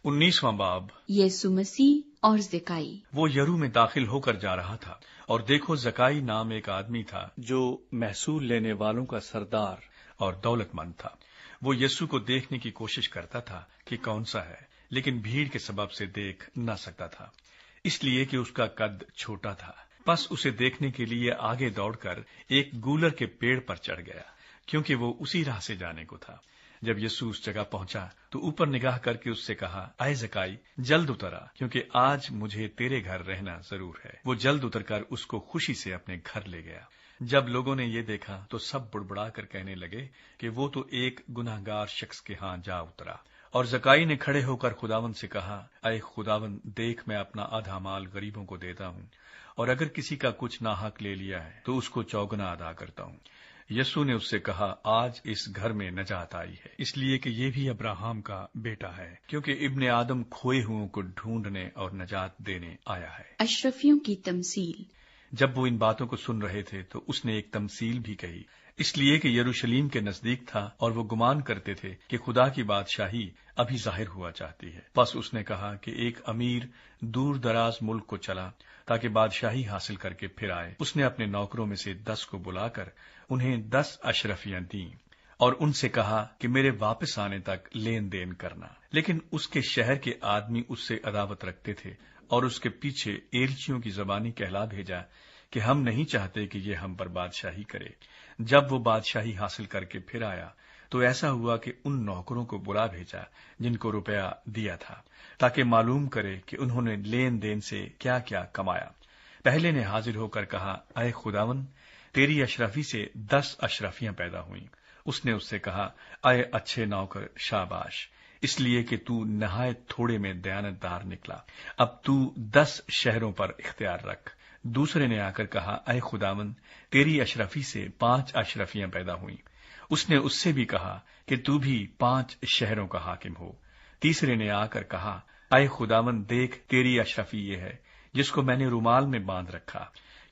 19वां बाब। यीशु मसीह और ज़काई। वो यरू में दाखिल होकर जा रहा था, और देखो ज़काई नाम एक आदमी था जो महसूल लेने वालों का सरदार और दौलतमंद था। वो यीशु को देखने की कोशिश करता था कि कौन सा है, लेकिन भीड़ के सबब से देख न सकता था, इसलिए कि उसका कद छोटा था। बस उसे देखने के लिए आगे दौड़कर एक गूलर के पेड़ पर चढ़ गया, क्योंकि वो उसी राह से जाने को था। जब यीशु उस जगह पहुंचा तो ऊपर निगाह करके उससे कहा, आए ज़काई, जल्द उतर आ, क्योंकि आज मुझे तेरे घर रहना जरूर है। वो जल्द उतरकर उसको खुशी से अपने घर ले गया। जब लोगों ने ये देखा तो सब बुड़बुड़ा कर कहने लगे कि वो तो एक गुनाहगार शख्स के हां जा उतरा। और ज़काई ने खड़े होकर खुदावंद से कहा, अय खुदावंद, देख मैं अपना आधा माल गरीबों को देता हूं, और अगर किसी का कुछ नाहक ले लिया है तो उसको चौगुना अदा करता हूं। यीशु ने उससे कहा, आज इस घर में नजात आई है, इसलिए कि ये भी अब्राहम का बेटा है, क्योंकि इब्ने आदम खोए हुओं को ढूंढने और नजात देने आया है। अशरफियों की तमसील। जब वो इन बातों को सुन रहे थे तो उसने एक तमसील भी कही, इसलिए कि यरूशलेम के नजदीक था और वो गुमान करते थे कि खुदा की बादशाही अभी जाहिर हुआ चाहती है। बस उसने कहा कि एक अमीर दूर दराज मुल्क को चला ताकि बादशाही हासिल करके फिर आए। उसने अपने नौकरों में से 10 को बुलाकर उन्हें 10 अशरफियां दी और उनसे कहा कि मेरे वापस आने तक लेन देन करना। लेकिन उसके शहर के आदमी उससे अदावत रखते थे और उसके पीछे एलचियों की जबानी कहला भेजा कि हम नहीं चाहते कि ये हम पर बादशाही करे। जब वो बादशाही हासिल करके फिर आया तो ऐसा हुआ कि उन नौकरों को बुला भेजा जिनको रुपया दिया था, ताकि मालूम करे कि उन्होंने लेन देन से क्या क्या कमाया। पहले ने हाजिर होकर कहा, अय खुदावन, तेरी अशरफी से 10 अशरफियां पैदा हुई। उसने उससे कहा, अय अच्छे नौकर, शाबाश, इसलिए कि तू नहायत थोड़े में दयानतदार निकला। अब तू 10 शहरों पर इख्तियार रख। दूसरे ने आकर कहा, अय खुदावन, तेरी अशरफी से 5 अशरफियां पैदा हुई। उसने उससे भी कहा कि तू भी 5 शहरों का हाकिम हो। तीसरे ने आकर कहा, अय खुदावन, देख तेरी अशरफी ये है जिसको मैंने रुमाल में बांध रखा,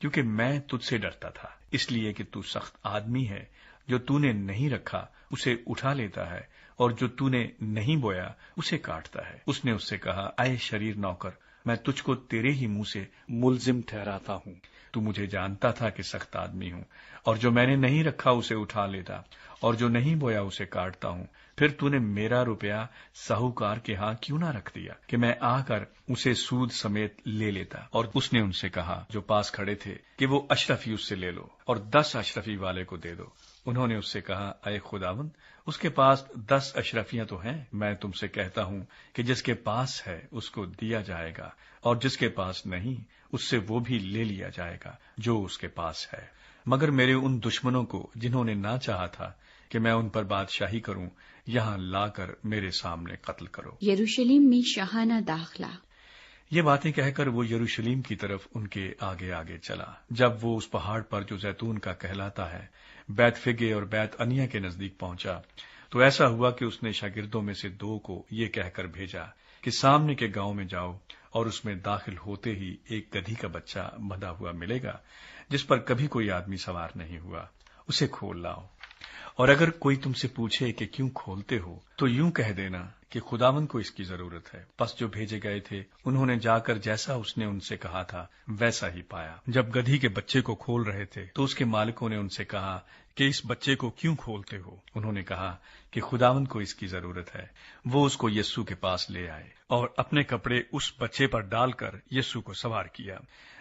क्योंकि मैं तुझसे डरता था, इसलिए कि तू सख्त आदमी है। जो तूने नहीं रखा उसे उठा लेता है, और जो तूने नहीं बोया उसे काटता है। उसने उससे कहा, अय शरीर नौकर, मैं तुझको तेरे ही मुंह से मुलजिम ठहराता हूं। तू मुझे जानता था कि सख्त आदमी हूं, और जो मैंने नहीं रखा उसे उठा लेता, और जो नहीं बोया उसे काटता हूं। फिर तूने मेरा रुपया साहूकार के हां क्यों ना रख दिया कि मैं आकर उसे सूद समेत ले लेता। और उसने उनसे कहा जो पास खड़े थे कि वो अशरफी उससे ले लो और 10 अशरफी वाले को दे दो। उन्होंने उससे कहा, अय खुदावंद, उसके पास 10 अशरफियां तो हैं। मैं तुमसे कहता हूं कि जिसके पास है उसको दिया जाएगा, और जिसके पास नहीं उससे वो भी ले लिया जाएगा जो उसके पास है। मगर मेरे उन दुश्मनों को जिन्होंने ना चाहा था कि मैं उन पर बादशाही करूं, यहां लाकर मेरे सामने कत्ल करो। यरूशलेम में शाहाना दाखला। ये बातें कहकर वो यरूशलेम की तरफ उनके आगे आगे चला। जब वो उस पहाड़ पर जो जैतून का कहलाता है, बैत फिगे और बैत अनिया के नजदीक पहुंचा, तो ऐसा हुआ कि उसने शागिर्दों में से 2 को ये कहकर भेजा कि सामने के गांव में जाओ, और उसमें दाखिल होते ही एक गधी का बच्चा बंधा हुआ मिलेगा जिस पर कभी कोई आदमी सवार नहीं हुआ, उसे खोल लाओ। और अगर कोई तुमसे पूछे कि क्यों खोलते हो, तो यूं कह देना कि खुदावंद को इसकी जरूरत है। बस जो भेजे गए थे उन्होंने जाकर जैसा उसने उनसे कहा था वैसा ही पाया। जब गधी के बच्चे को खोल रहे थे तो उसके मालिकों ने उनसे कहा कि इस बच्चे को क्यों खोलते हो। उन्होंने कहा कि खुदावंद को इसकी जरूरत है। वो उसको यीशु के पास ले आए और अपने कपड़े उस बच्चे पर डालकर यीशु को सवार किया।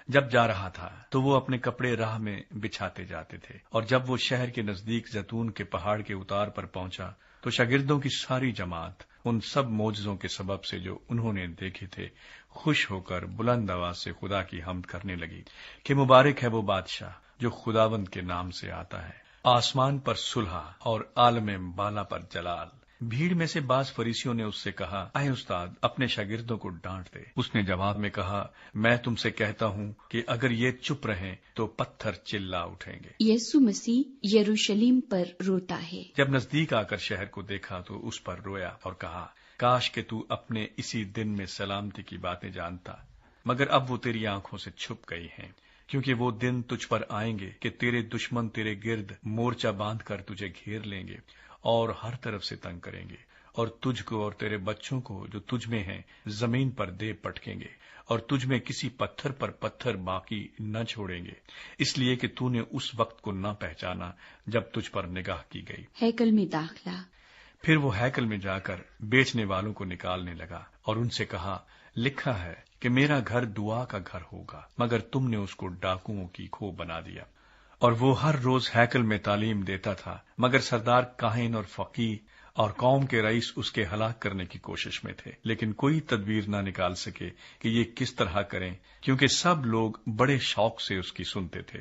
जब जा रहा था तो वो अपने कपड़े राह में बिछाते जाते थे, और जब वो शहर के नजदीक जैतून के पहाड़ के उतार पर पहुंचा तो शागिर्दों की सारी जमात उन सब मौजज़ों के सबब से जो उन्होंने देखे थे खुश होकर बुलंद आवाज से खुदा की हम्द करने लगी कि मुबारक है वो बादशाह जो खुदावंद के नाम से आता है। आसमान पर सुलह और आलम बाला पर जलाल। भीड़ में से बाज फरीसियों ने उससे कहा, अय उस्ताद, अपने शागिर्दों को डांट दे। उसने जवाब में कहा, मैं तुमसे कहता हूं कि अगर ये चुप रहें तो पत्थर चिल्ला उठेंगे। यीशु मसीह यरूशलेम पर रोता है। जब नजदीक आकर शहर को देखा तो उस पर रोया और कहा, काश कि तू अपने इसी दिन में सलामती की बातें जानता, मगर अब वो तेरी आंखों से छुप गई हैं। क्योंकि वो दिन तुझ पर आएंगे कि तेरे दुश्मन तेरे गिर्द मोर्चा बांध कर तुझे घेर लेंगे और हर तरफ से तंग करेंगे, اور تجھ کو اور تیرے بچوں کو جو تجھ میں ہیں زمین پر دے پٹکیں گے، اور تجھ میں کسی پتھر پر پتھر باقی نہ چھوڑیں گے، اس لیے کہ تو نے اس وقت کو نہ پہچانا جب تجھ پر نگاہ کی گئی۔ ہیکل میں داخلہ۔ پھر وہ ہیکل میں جا کر بیچنے والوں کو نکالنے لگا اور ان سے کہا، لکھا ہے کہ میرا گھر دعا کا گھر ہوگا، مگر تم نے اس کو ڈاکوؤں کی کھو بنا دیا۔ اور وہ ہر روز ہیکل میں تعلیم دیتا تھا، مگر سردار کاہن اور فقیہ اور قوم کے رئیس اس کے ہلاک کرنے کی کوشش میں تھے، لیکن کوئی تدبیر نہ نکال سکے کہ یہ کس طرح کریں، کیونکہ سب لوگ بڑے شوق سے اس کی سنتے تھے۔